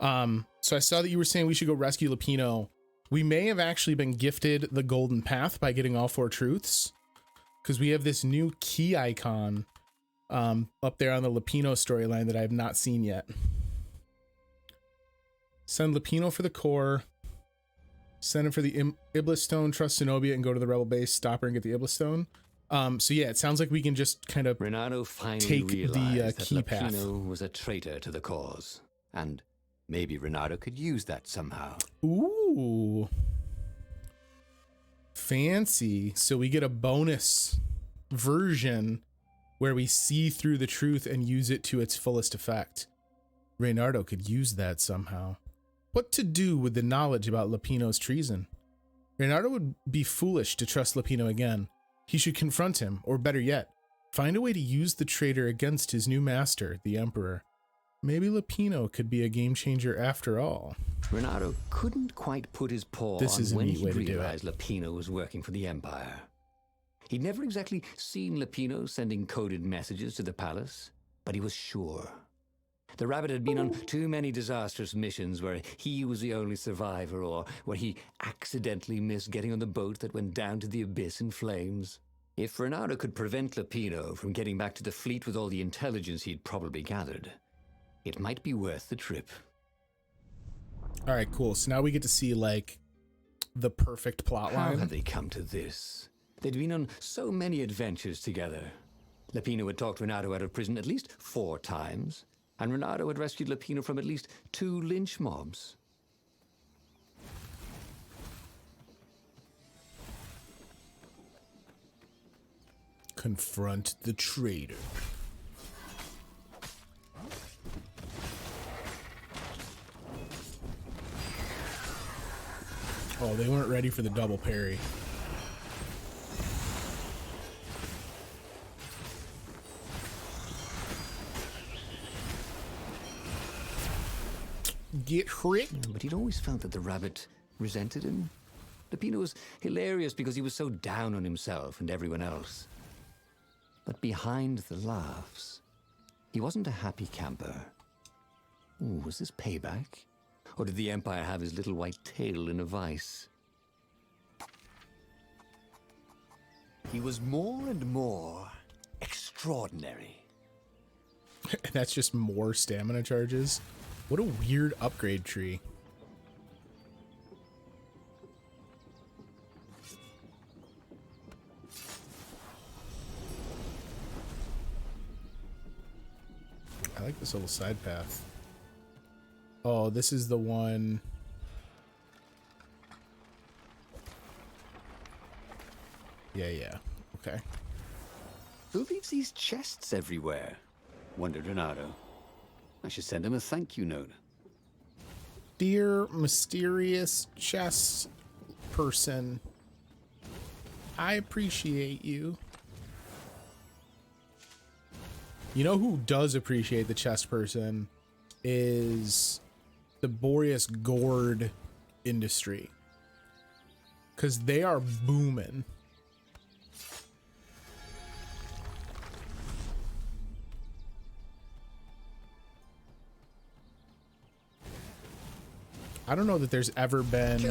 So I saw that you were saying we should go rescue Lapino. We may have actually been gifted the golden path by getting all 4 truths, because we have this new key icon up there on the Lapino storyline that I have not seen yet. Send Lapino for the core. Send him for the Iblis Stone, trust Zenobia, and go to the rebel base, stop her, and get the Iblis Stone. So yeah, it sounds like we can just kind of Reynardo finally take realized the key that path. Lapino was a traitor to the cause, and maybe Reynardo could use that somehow. Ooh. Fancy. So we get a bonus version where we see through the truth and use it to its fullest effect. Reynardo could use that somehow. What to do with the knowledge about Lapino's treason? Reynardo would be foolish to trust Lapino again. He should confront him, or better yet, find a way to use the traitor against his new master, the Emperor. Maybe Lapino could be a game changer after all. Reynardo couldn't quite put his paw on when he realized Lapino was working for the Empire. He'd never exactly seen Lapino sending coded messages to the palace, but he was sure. The rabbit had been on too many disastrous missions where he was the only survivor, or where he accidentally missed getting on the boat that went down to the abyss in flames. If Reynardo could prevent Lapino from getting back to the fleet with all the intelligence he'd probably gathered, it might be worth the trip. All right, cool. So now we get to see, like, the perfect plot line. How had they come to this? They'd been on so many adventures together. Lapino had talked Reynardo out of prison at least 4 times, and Reynardo had rescued Lapino from at least 2 lynch mobs. Confront the traitor. Oh, they weren't ready for the double parry. Get hit. But he'd always felt that the rabbit resented him. Lapino was hilarious because he was so down on himself and everyone else. But behind the laughs, he wasn't a happy camper. Ooh, was this payback? Or did the Empire have his little white tail in a vice? He was more and more extraordinary. That's just more stamina charges. What a weird upgrade tree. I like this little side path. Oh, this is the one. Yeah. Okay. Who leaves these chests everywhere? Wondered Reynardo. I should send him a thank you note. Dear mysterious chest person, I appreciate you. You know who does appreciate the chest person is the Boreas Gourd industry, because they are booming. I don't know that there's ever been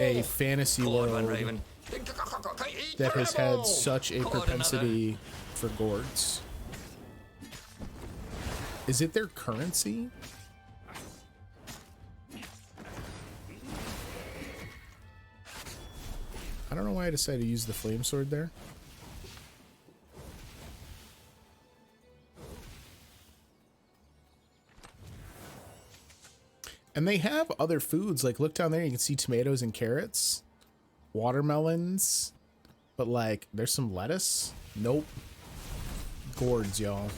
a fantasy world that has had such a propensity for gourds. Is it their currency? I don't know why I decided to use the flame sword there. And they have other foods, like look down there, you can see tomatoes and carrots, watermelons, but like there's some lettuce. Nope. Gourds, y'all.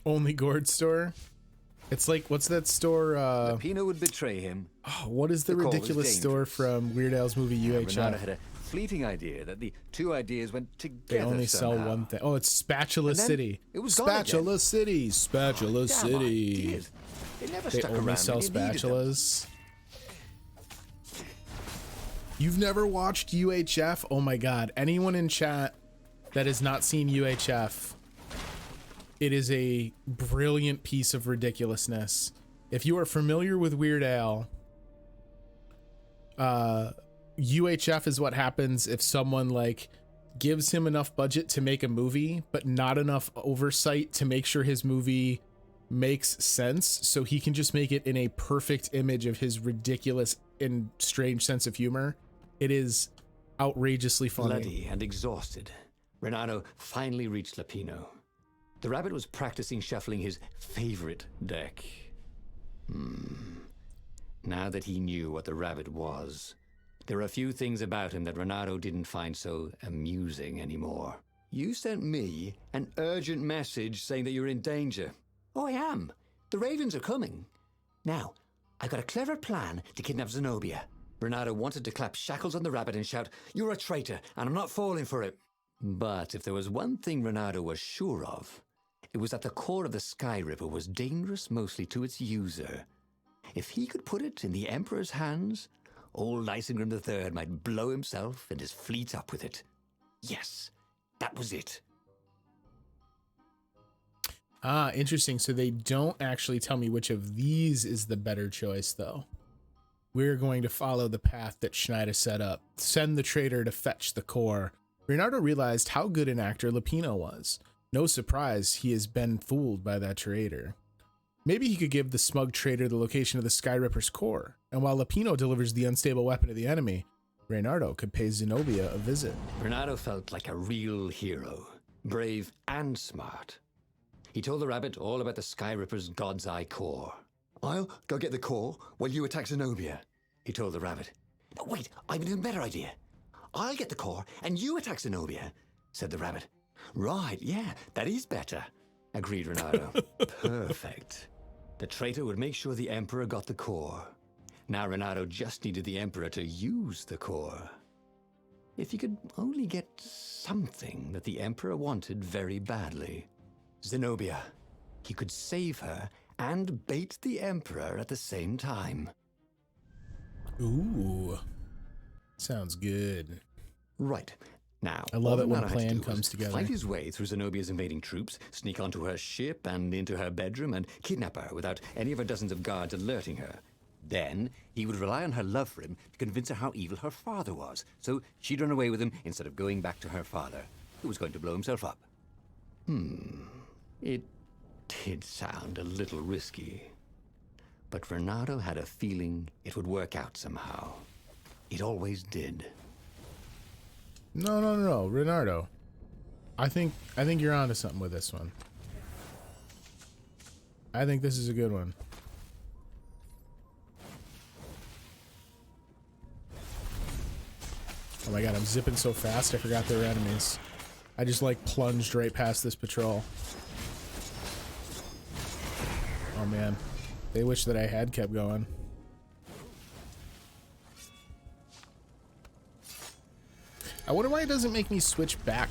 Only gourd store? It's like, what's that store? Lapino would betray him. Oh, what is the ridiculous store from Weird Al's movie UHF? Reynardo had a fleeting idea that the 2 ideas went together. They only somehow. sell one thing. Oh, it's Spatula City. It was Spatula City. Spatula City. It never they stuck only around sell when you needed them. spatulas. You've never watched UHF? Oh my god. Anyone in chat that has not seen UHF, it is a brilliant piece of ridiculousness. If you are familiar with Weird Al, UHF is what happens if someone like gives him enough budget to make a movie, but not enough oversight to make sure his movie makes sense, so he can just make it in a perfect image of his ridiculous and strange sense of humor. It is outrageously funny. Bloody and exhausted, Reynardo finally reached Lapino. The rabbit was practicing shuffling his favorite deck. Now that he knew what the rabbit was, there were a few things about him that Reynardo didn't find so amusing anymore. You sent me an urgent message saying that you're in danger. Oh, I am. The ravens are coming. Now, I got a clever plan to kidnap Zenobia. Reynardo wanted to clap shackles on the rabbit and shout, "You're a traitor, and I'm not falling for it." But if there was one thing Reynardo was sure of, it was that the core of the Sky Ripper was dangerous mostly to its user. If he could put it in the Emperor's hands, old Isengrim III might blow himself and his fleet up with it. Yes, that was it. Ah, interesting. So they don't actually tell me which of these is the better choice, though. We're going to follow the path that Schneider set up. Send the traitor to fetch the core. Reynardo realized how good an actor Lapino was. No surprise he has been fooled by that traitor. Maybe he could give the smug traitor the location of the Sky Ripper's core, and while Lapino delivers the unstable weapon to the enemy, Reynardo could pay Zenobia a visit. Reynardo felt like a real hero, brave and smart. He told the rabbit all about the Sky Ripper's God's Eye core. "I'll go get the core while you attack Zenobia," he told the rabbit. "No, wait, I've an even better idea. I'll get the core and you attack Zenobia," said the rabbit. "Right, yeah, that is better," agreed Reynardo. Perfect. The traitor would make sure the Emperor got the core. Now Reynardo just needed the Emperor to use the core. If he could only get something that the Emperor wanted very badly. Zenobia. He could save her and bait the Emperor at the same time. Ooh. Sounds good. Right. Now, I love it when a Reynardo had to plan do was comes together. fight his way through Zenobia's invading troops, sneak onto her ship and into her bedroom, and kidnap her without any of her dozens of guards alerting her. Then he would rely on her love for him to convince her how evil her father was, so she'd run away with him instead of going back to her father, who was going to blow himself up. It did sound a little risky. But Reynardo had a feeling it would work out somehow. It always did. No, Reynardo. I think you're onto something with this one. I think this is a good one. Oh my god, I'm zipping so fast I forgot there were enemies. I just like plunged right past this patrol. Oh man. They wish that I had kept going. I wonder why it doesn't make me switch back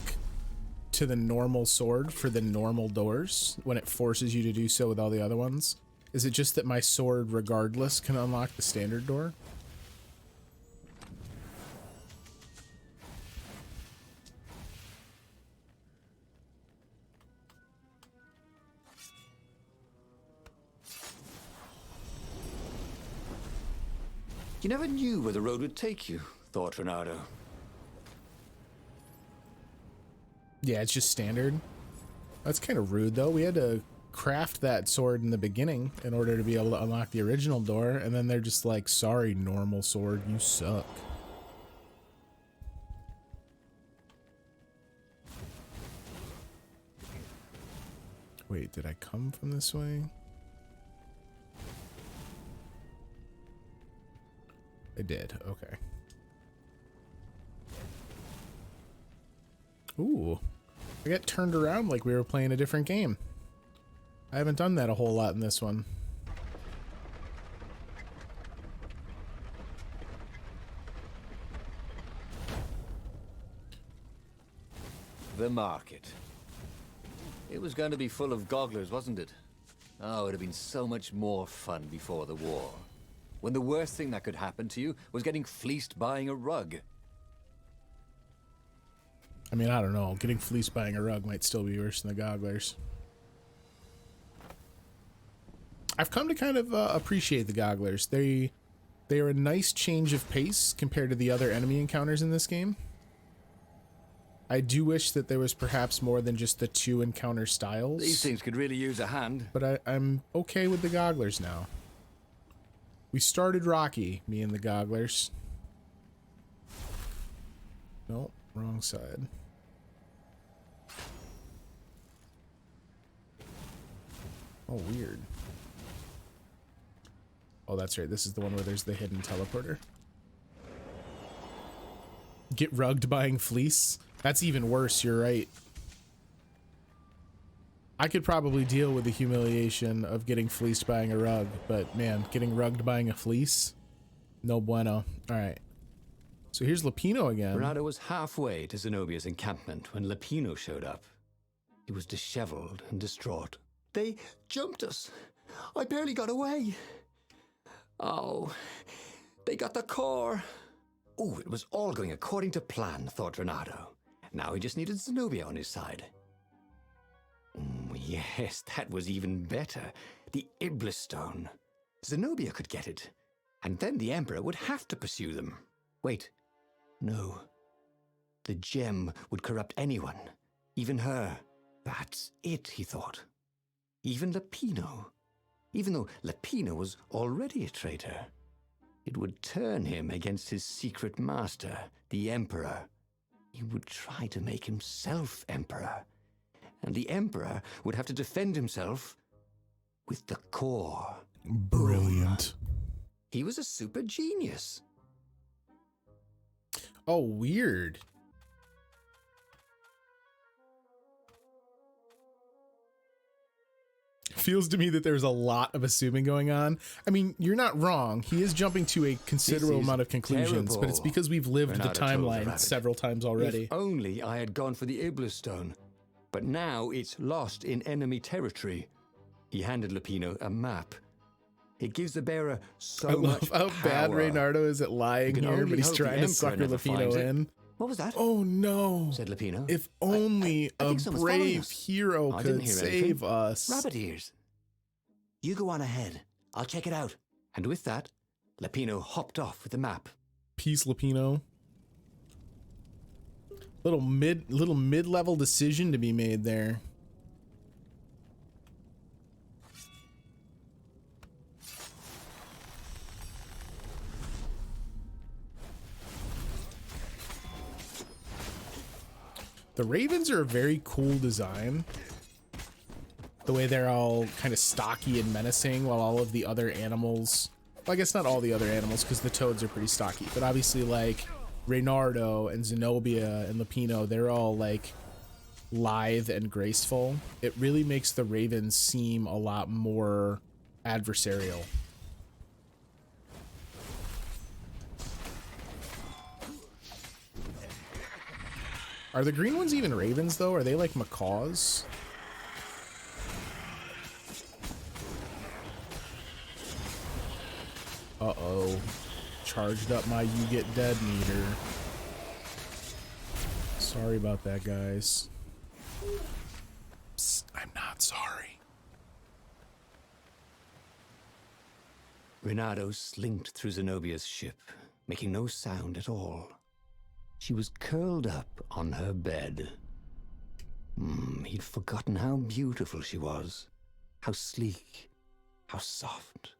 to the normal sword for the normal doors when it forces you to do so with all the other ones. Is it just that my sword regardless can unlock the standard door? You never knew where the road would take you, thought Reynardo. Yeah, it's just standard. That's kind of rude, though. We had to craft that sword in the beginning in order to be able to unlock the original door, and then they're just like, sorry, normal sword, you suck. Wait, did I come from this way? I did, okay. Ooh, I got turned around like we were playing a different game. I haven't done that a whole lot in this one. The market. It was going to be full of gogglers, wasn't it? Oh, it would have been so much more fun before the war. When the worst thing that could happen to you was getting fleeced buying a rug. I mean, I don't know. Getting fleeced buying a rug might still be worse than the gogglers. I've come to kind of appreciate the gogglers. They are a nice change of pace compared to the other enemy encounters in this game. I do wish that there was perhaps more than just the 2 encounter styles. These things could really use a hand. But I'm okay with the gogglers now. We started rocky, me and the gogglers. Nope, wrong side. Oh, weird. Oh, that's right. This is the one where there's the hidden teleporter. Get rugged buying fleece? That's even worse, you're right. I could probably deal with the humiliation of getting fleeced buying a rug, but man, getting rugged buying a fleece? No bueno. Alright. So here's Lapino again. Reynardo was halfway to Zenobia's encampment when Lapino showed up. He was disheveled and distraught. They jumped us. I barely got away. Oh, they got the core. Oh, it was all going according to plan, thought Reynardo. Now he just needed Zenobia on his side. Yes, that was even better. The Iblis Stone. Zenobia could get it. And then the Emperor would have to pursue them. Wait. No. The gem would corrupt anyone. Even her. That's it, he thought. Even Lapino. Even though Lapino was already a traitor. It would turn him against his secret master, the Emperor. He would try to make himself Emperor. And the Emperor would have to defend himself with the core. Brilliant. He was a super genius. Oh, weird. Feels to me that there's a lot of assuming going on. I mean, you're not wrong. He is jumping to a considerable amount of conclusions, terrible. but it's because we've lived Reynardo the told the timeline rabbit. several times already. If only I had gone for the Iblis Stone. But now it's lost in enemy territory. He handed Lapino a map. It gives the bearer so I much love how bad power. Reynardo is at lying You can here, only but he's hope the trying to Emperor sucker never Lapino finds it. in. What was that? Oh no, Said Lapino. If only I a think someone's following brave us. hero I didn't could hear save anything. us. Rabbit ears. You go on ahead. I'll check it out. And with that, Lapino hopped off with the map. Peace, Lapino. Little mid-level decision to be made there. The ravens are a very cool design. The way they're all kind of stocky and menacing while all of the other animals, well, I guess not all the other animals because the toads are pretty stocky, but obviously like Reynardo and Zenobia and Lapino, they're all like lithe and graceful. It really makes the ravens seem a lot more adversarial. Are the green ones even ravens though? Are they like macaws? Uh-oh. Charged up my you get dead meter. Sorry about that, guys. Psst, I'm not sorry. Reynardo slinked through Zenobia's ship, making no sound at all. She was curled up on her bed. He'd forgotten how beautiful she was, how sleek, how soft.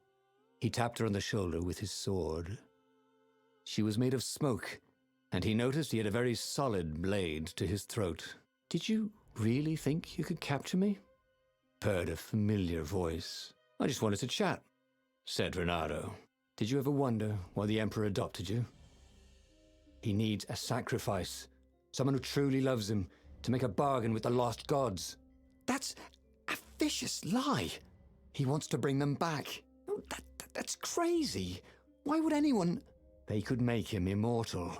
He tapped her on the shoulder with his sword. She was made of smoke, and he noticed he had a very solid blade to his throat. Did you really think you could capture me? Purred a familiar voice. I just wanted to chat, said Reynardo. Did you ever wonder why the Emperor adopted you? He needs a sacrifice, someone who truly loves him, to make a bargain with the lost gods. That's a vicious lie. He wants to bring them back. That's crazy. Why would anyone... They could make him immortal.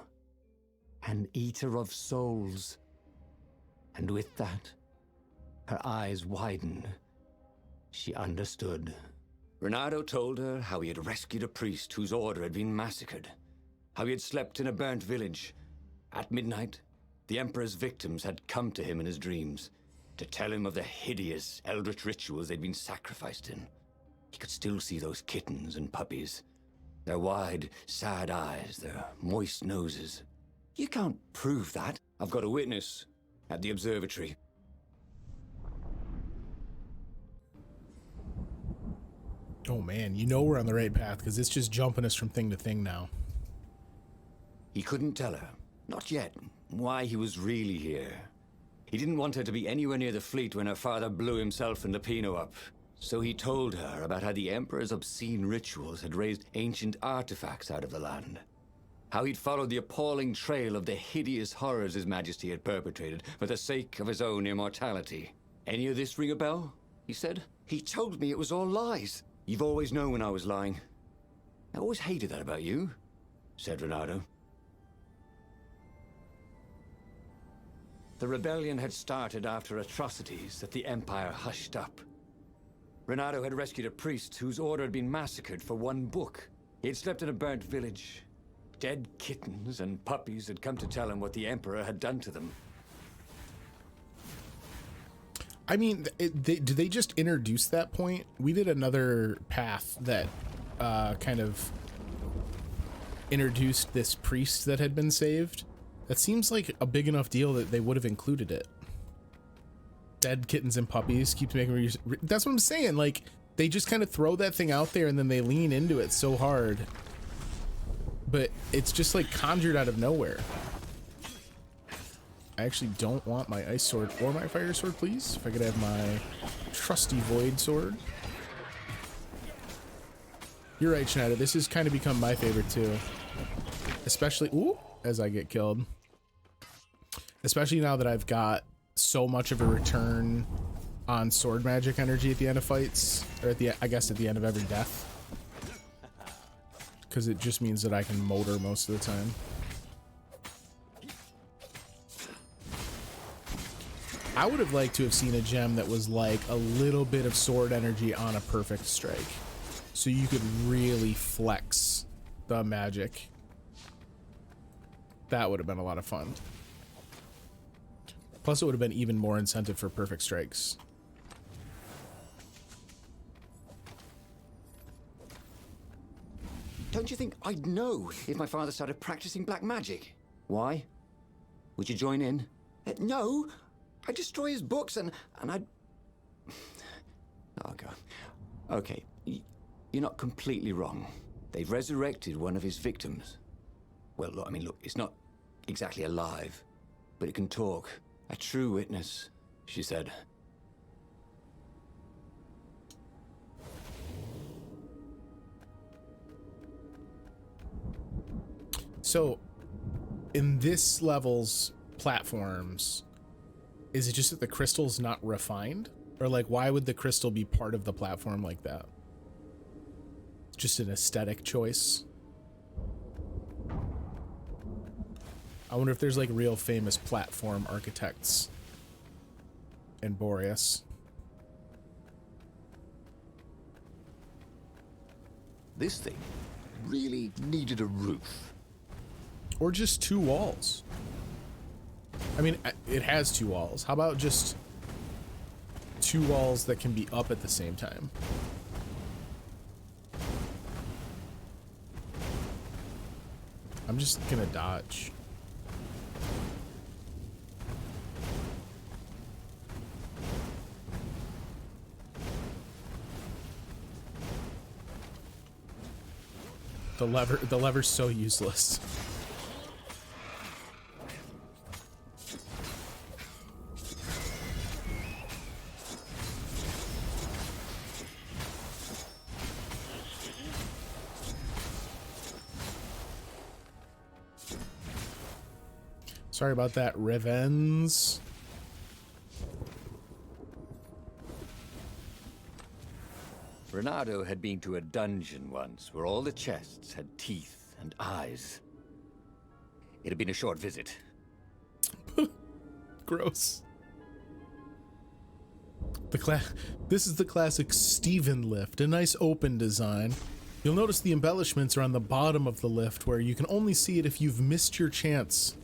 An eater of souls. And with that, her eyes widened. She understood. Reynardo told her how he had rescued a priest whose order had been massacred, how he had slept in a burnt village. At midnight, the Emperor's victims had come to him in his dreams to tell him of the hideous eldritch rituals they'd been sacrificed in. He could still see those kittens and puppies, their wide, sad eyes, their moist noses. You can't prove that. I've got a witness at the observatory. Oh man, you know we're on the right path because it's just jumping us from thing to thing now. He couldn't tell her, not yet, why he was really here. He didn't want her to be anywhere near the fleet when her father blew himself and Lapino up. So he told her about how the Emperor's obscene rituals had raised ancient artifacts out of the land. How he'd followed the appalling trail of the hideous horrors His Majesty had perpetrated for the sake of his own immortality. Any of this ring a bell? He said. He told me it was all lies. You've always known when I was lying. I always hated that about you, said Reynardo. The rebellion had started after atrocities that the Empire hushed up. Reynardo had rescued a priest whose order had been massacred for one book. He had slept in a burnt village. Dead kittens and puppies had come to tell him what the Emperor had done to them. I mean, do they just introduce that point? We did another path that kind of introduced this priest that had been saved. That seems like a big enough deal that they would have included it. Dead kittens and puppies keeps making me. That's what I'm saying. Like, they just kind of throw that thing out there and then they lean into it so hard. But it's just like conjured out of nowhere. I actually don't want my ice sword or my fire sword, please. If I could have my trusty void sword. You're right, Schneider. This has kind of become my favorite too. Especially, ooh, as I get killed. Especially now that I've got so much of a return on sword magic energy at the end of fights. Or at the, I guess at the end of every death. Because it just means that I can motor most of the time. I would have liked to have seen a gem that was like a little bit of sword energy on a perfect strike. So you could really flex the magic. That would have been a lot of fun. Plus it would have been even more incentive for perfect strikes. Don't you think I'd know if my father started practicing black magic? Why? Would you join in? No. I'd destroy his books and I'd... Oh, God. Okay, you're not completely wrong. They've resurrected one of his victims. Well, look, I mean, look, it's not exactly alive, but it can talk. A true witness, she said. So, in this level's platforms, is it just that the crystal's not refined? Or like, why would the crystal be part of the platform like that? It's just an aesthetic choice. I wonder if there's like real famous platform architects in Boreas. This thing really needed a roof. Or just two walls. I mean, it has two walls. How about just two walls that can be up at the same time? I'm just gonna dodge. The lever's so useless. Sorry about that, Revens. Reynardo had been to a dungeon once where all the chests had teeth and eyes. It had been a short visit. Gross. This is the classic Steven lift, a nice open design. You'll notice the embellishments are on the bottom of the lift where you can only see it if you've missed your chance.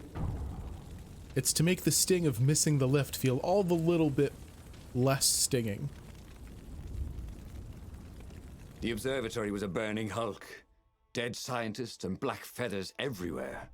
It's to make the sting of missing the lift feel all the little bit less stinging. The observatory was a burning hulk. Dead scientists and black feathers everywhere.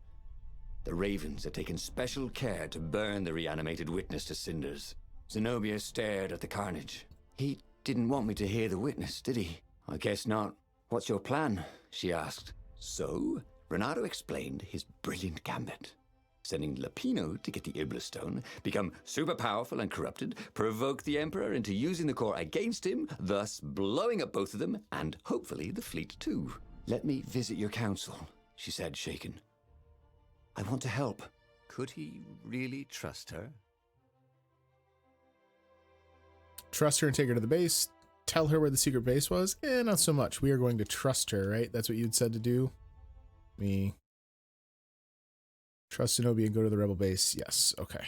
The Ravens had taken special care to burn the reanimated witness to cinders. Zenobia stared at the carnage. He didn't want me to hear the witness, did he? I guess not. What's your plan? She asked. So, Reynardo explained his brilliant gambit. Sending Lapino to get the Iblis Stone, become super powerful and corrupted, provoke the Emperor into using the core against him, thus blowing up both of them, and hopefully the fleet too. Let me visit your council, she said, shaken. I want to help. Could he really trust her? Trust her and take her to the base. Tell her where the secret base was? Not so much. We are going to trust her, right? That's what you'd said to do? Me. Trust Zenobia and go to the rebel base. Yes, okay.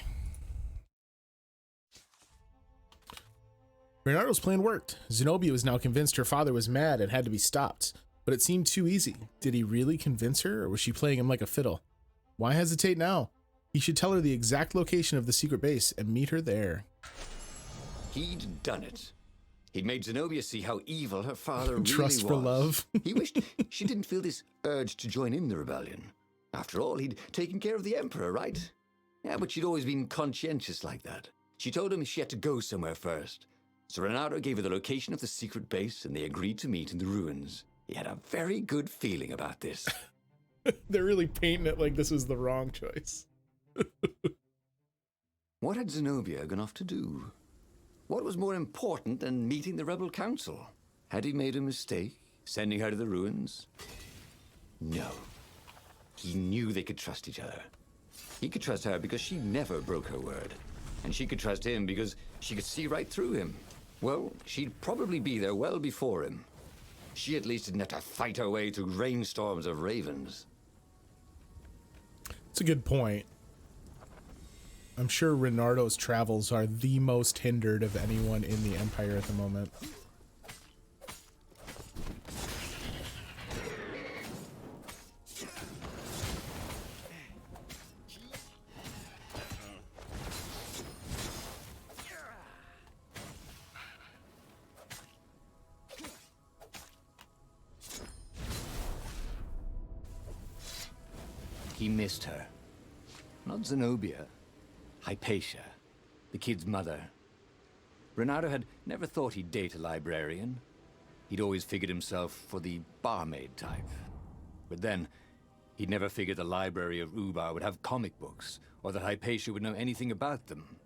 Reynardo's plan worked. Zenobia was now convinced her father was mad and had to be stopped. But it seemed too easy. Did he really convince her, or was she playing him like a fiddle? Why hesitate now? He should tell her the exact location of the secret base and meet her there. He'd done it. He'd made Zenobia see how evil her father really was. Trust for love. He wished she didn't feel this urge to join in the rebellion. After all, he'd taken care of the Emperor, right? Yeah, but she'd always been conscientious like that. She told him she had to go somewhere first. So Reynardo gave her the location of the secret base, and they agreed to meet in the ruins. He had a very good feeling about this. They're really painting it like this was the wrong choice. What had Zenobia gone off to do? What was more important than meeting the rebel council? Had he made a mistake, sending her to the ruins? No. He knew they could trust each other. He could trust her because she never broke her word. And she could trust him because she could see right through him. Well, she'd probably be there well before him. She at least didn't have to fight her way through rainstorms of ravens. It's a good point. I'm sure Reynardo's travels are the most hindered of anyone in the Empire at the moment. He missed her. Not Zenobia. Hypatia, the kid's mother. Reynardo had never thought he'd date a librarian. He'd always figured himself for the barmaid type. But then, he'd never figured the library of Ubar would have comic books, or that Hypatia would know anything about them.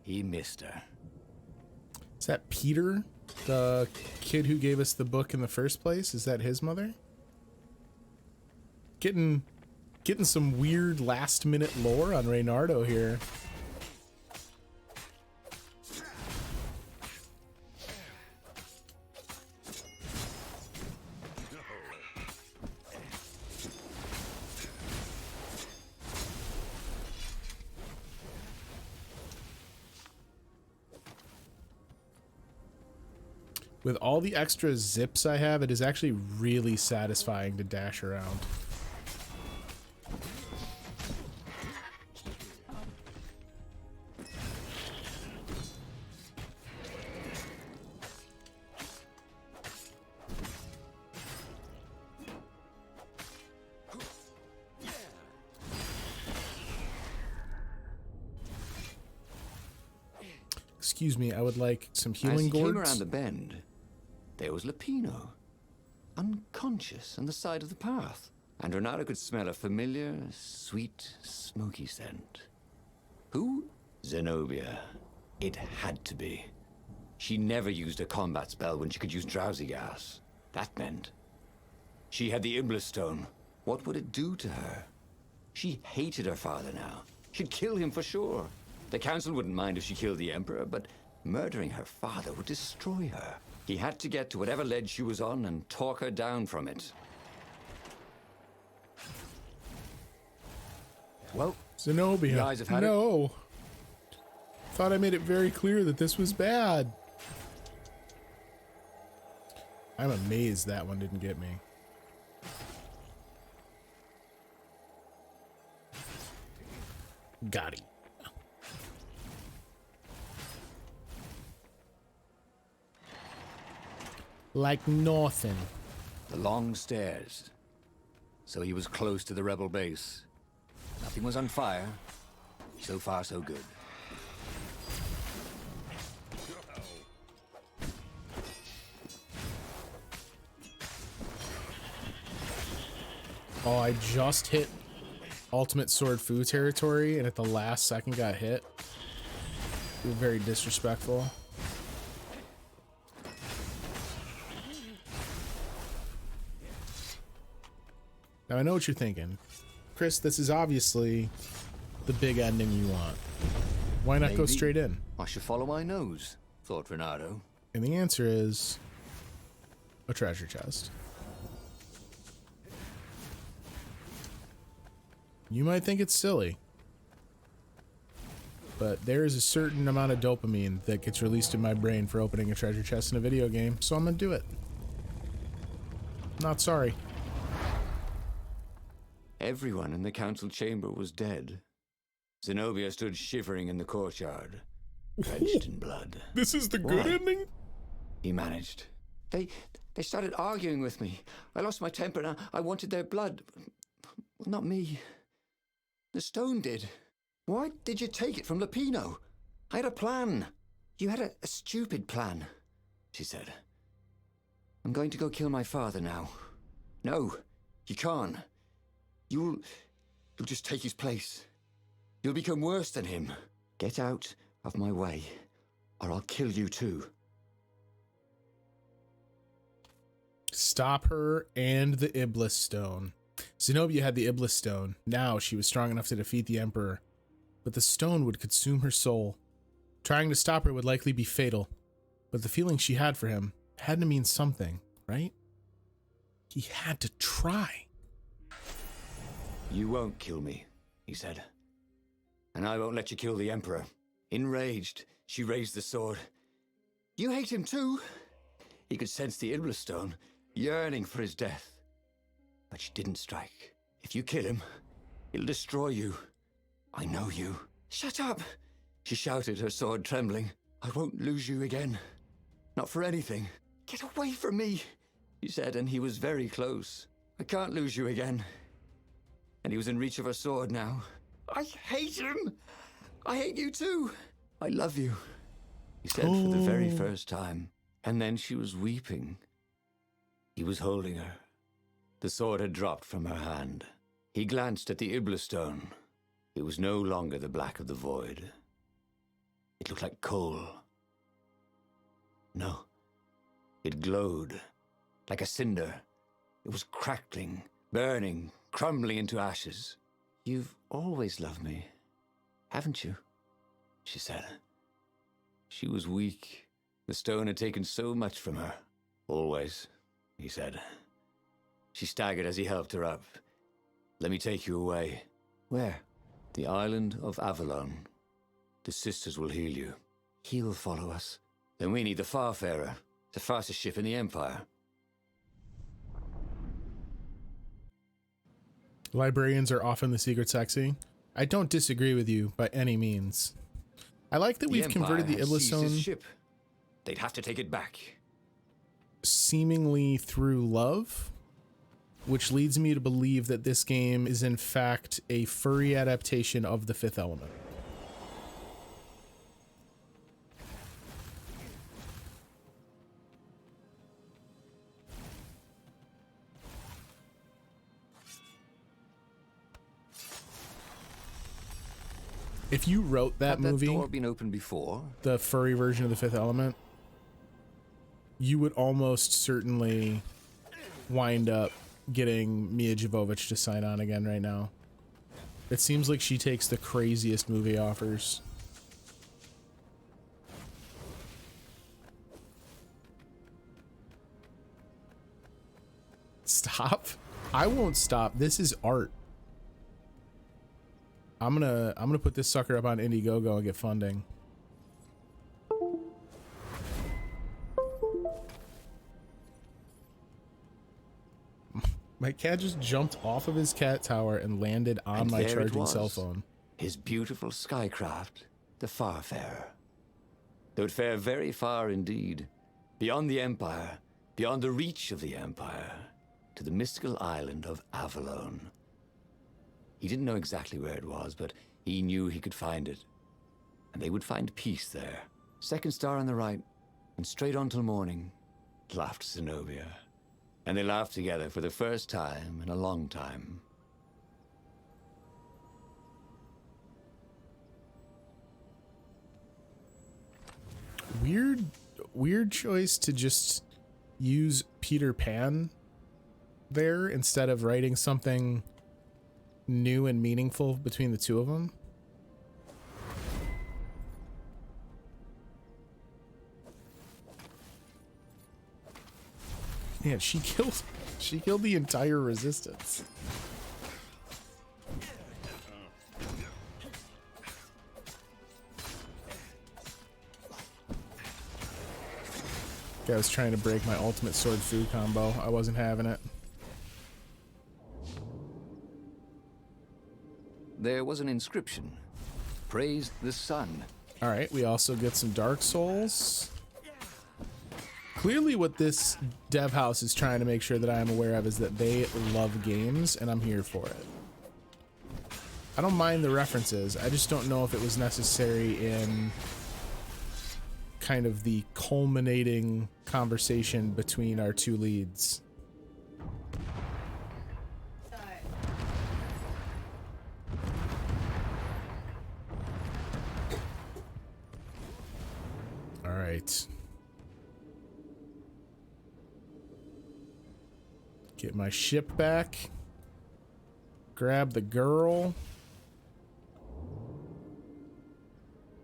He missed her. Is that Peter, the kid who gave us the book in the first place? Is that his mother? Getting some weird last-minute lore on Reynardo here. With all the extra zips I have, it is actually really satisfying to dash around. Excuse me, I would like some healing gourds. As he came around the bend, there was Lapino, unconscious on the side of the path. And Reynardo could smell a familiar, sweet, smoky scent. Who? Zenobia. It had to be. She never used a combat spell when she could use drowsy gas. That meant she had the Iblis Stone. What would it do to her? She hated her father now. She'd kill him for sure. The council wouldn't mind if she killed the Emperor, but murdering her father would destroy her. He had to get to whatever ledge she was on and talk her down from it. Well, Zenobia, the eyes have had no. thought I made it very clear that this was bad. I'm amazed that one didn't get me. Got it. Like nothing. The long stairs. So he was close to the rebel base. Nothing was on fire. So far, so good. Oh, I just hit Ultimate Sword Fu territory and at the last second got hit. It was very disrespectful. Now I know what you're thinking. Chris, this is obviously the big ending you want. Why not go straight in? I should follow my nose, thought Reynardo. And the answer is a treasure chest. You might think it's silly, but there is a certain amount of dopamine that gets released in my brain for opening a treasure chest in a video game, so I'm gonna do it. Not sorry. Everyone in the council chamber was dead. Zenobia stood shivering in the courtyard, drenched in blood. This is the good ending? He managed. They started arguing with me. I lost my temper and I wanted their blood. Well, not me. The stone did. Why did you take it from Lapino? I had a plan. You had a stupid plan, she said. I'm going to go kill my father now. No, you can't. You'll just take his place. You'll become worse than him. Get out of my way, or I'll kill you too. Stop her and the Iblis Stone. Zenobia had the Iblis Stone. Now she was strong enough to defeat the Emperor. But the stone would consume her soul. Trying to stop her would likely be fatal. But the feeling she had for him had to mean something, right? He had to try. You won't kill me, he said. And I won't let you kill the Emperor. Enraged, she raised the sword. You hate him too? He could sense the Iblis Stone, yearning for his death. But she didn't strike. If you kill him, he'll destroy you. I know you. Shut up, she shouted, her sword trembling. I won't lose you again. Not for anything. Get away from me, he said, and he was very close. I can't lose you again. And he was in reach of her sword now. I hate him. I hate you too. I love you, he said for the very first time. And then she was weeping. He was holding her. The sword had dropped from her hand. He glanced at the Iblis Stone. It was no longer the black of the void. It looked like coal. No, it glowed like a cinder. It was crackling, burning, crumbling into ashes. You've always loved me, haven't you? She said. She was weak. The stone had taken so much from her. Always, he said. She staggered as he helped her up. Let me take you away. Where? The island of Avalon. The sisters will heal you. He'll follow us. Then we need the Farfarer, the fastest ship in the Empire. Librarians are often the secret sexy. I don't disagree with you by any means. I like that we've converted the Iblis Stone ship. They'd have to take it back. Seemingly through love, which leads me to believe that this game is in fact a furry adaptation of The Fifth Element. If you wrote that movie, door been opened before? The furry version of The Fifth Element, you would almost certainly wind up getting Mia Jovovich to sign on again right now. It seems like she takes the craziest movie offers. Stop. I won't stop. This is art. I'm gonna put this sucker up on Indiegogo and get funding. My cat just jumped off of his cat tower and landed on my charging cell phone. His beautiful skycraft, the Farfarer. They would fare very far indeed, beyond the Empire, beyond the reach of the Empire, to the mystical island of Avalon. He didn't know exactly where it was, but he knew he could find it. And they would find peace there. Second star on the right, and straight on till morning, laughed Zenobia. And they laughed together for the first time in a long time. Weird choice to just use Peter Pan there instead of writing something new and meaningful between the two of them. Man, she killed the entire resistance. I was trying to break my ultimate sword fu combo. I wasn't having it. There was an inscription. Praise the sun. All right, we also get some Dark Souls. Clearly what this dev house is trying to make sure that I am aware of is that they love games, and I'm here for it. I don't mind the references. I just don't know if it was necessary in kind of the culminating conversation between our two leads. All right. Get my ship back. Grab the girl.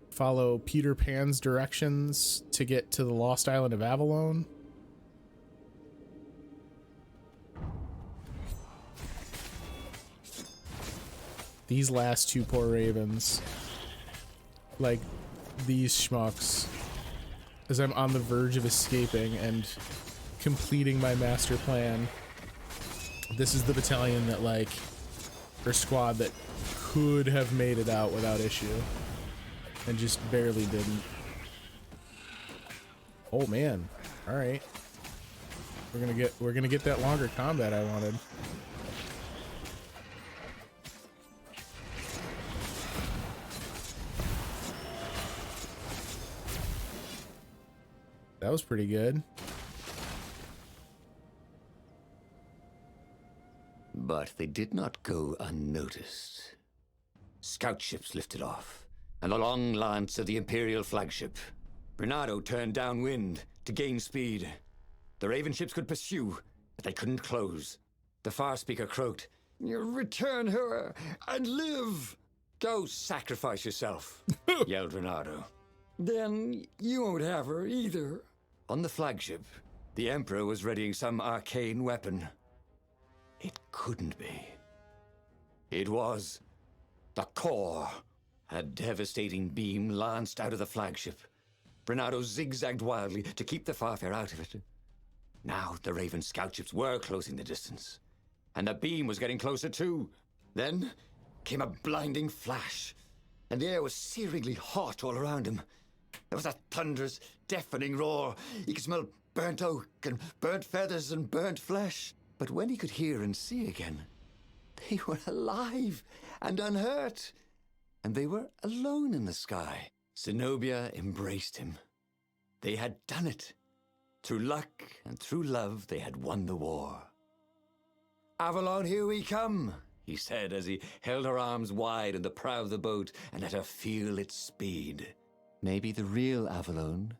Follow Peter Pan's directions to get to the Lost Island of Avalon. These last two poor ravens. Like these schmucks. As I'm on the verge of escaping and completing my master plan. This is the battalion that or squad that could have made it out without issue. And just barely didn't. Oh man. Alright. We're gonna get that longer combat I wanted. That was pretty good. But they did not go unnoticed. Scout ships lifted off, and the long lance of the Imperial flagship. Reynardo turned downwind to gain speed. The Raven ships could pursue, but they couldn't close. The Far Speaker croaked, "You return her and live!" "Go sacrifice yourself," yelled Reynardo. "Then you won't have her either." On the flagship, the Emperor was readying some arcane weapon. It couldn't be. It was the core. A devastating beam lanced out of the flagship. Reynardo zigzagged wildly to keep the Farfarer out of it. Now the Raven scout ships were closing the distance, and the beam was getting closer too. Then came a blinding flash, and the air was searingly hot all around him. There was a thunderous, deafening roar. He could smell burnt oak and burnt feathers and burnt flesh. But when he could hear and see again, they were alive and unhurt. And they were alone in the sky. Zenobia embraced him. They had done it. Through luck and through love, they had won the war. "Avalon, here we come," he said as he held her arms wide in the prow of the boat and let her feel its speed. "Maybe the real Avalon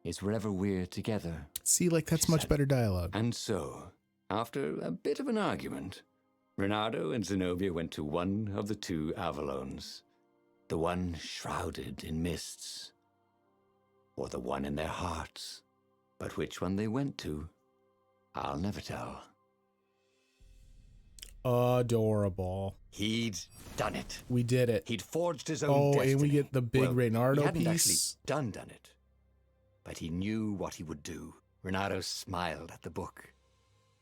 is wherever we're together." See, that's much better dialogue. And so, after a bit of an argument, Reynardo and Zenobia went to one of the two Avalons. The one shrouded in mists, or the one in their hearts. But which one they went to, I'll never tell. Adorable. He'd done it. We did it. He'd forged his own destiny. And we get the big Reynardo he hadn't piece. Actually done it. But he knew what he would do. Reynardo smiled at the book.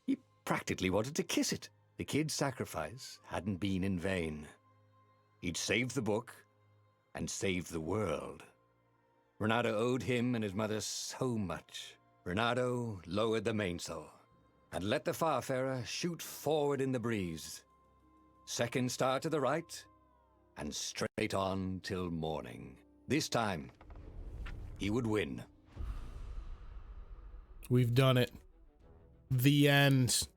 He practically wanted to kiss it. The kid's sacrifice hadn't been in vain. He'd saved the book and saved the world. Reynardo owed him and his mother so much. Reynardo lowered the mainsail and let the Farfarer shoot forward in the breeze. Second star to the right, and straight on till morning. This time, he would win. We've done it. The end.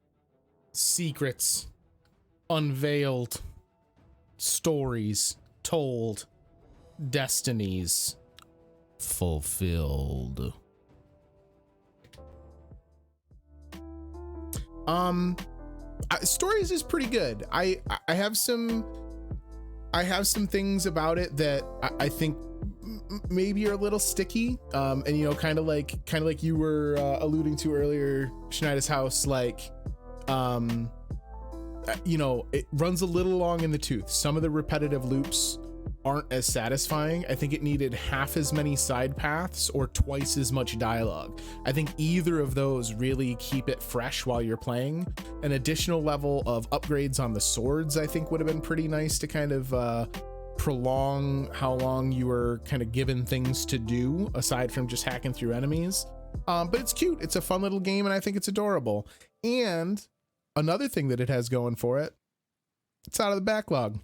Secrets unveiled. Stories told. Destinies fulfilled. Stories is pretty good. I have some things about it that I think maybe are a little sticky, and you know, kind of like you were alluding to earlier, Schneider's House, like you know, it runs a little long in the tooth. Some of the repetitive loops aren't as satisfying. I think it needed half as many side paths or twice as much dialogue. I think either of those really keep it fresh while you're playing. An additional level of upgrades on the swords, I think, would have been pretty nice to kind of prolong how long you were kind of given things to do aside from just hacking through enemies. But it's cute. It's a fun little game, and I think it's adorable. And another thing that it has going for it, it's out of the backlog.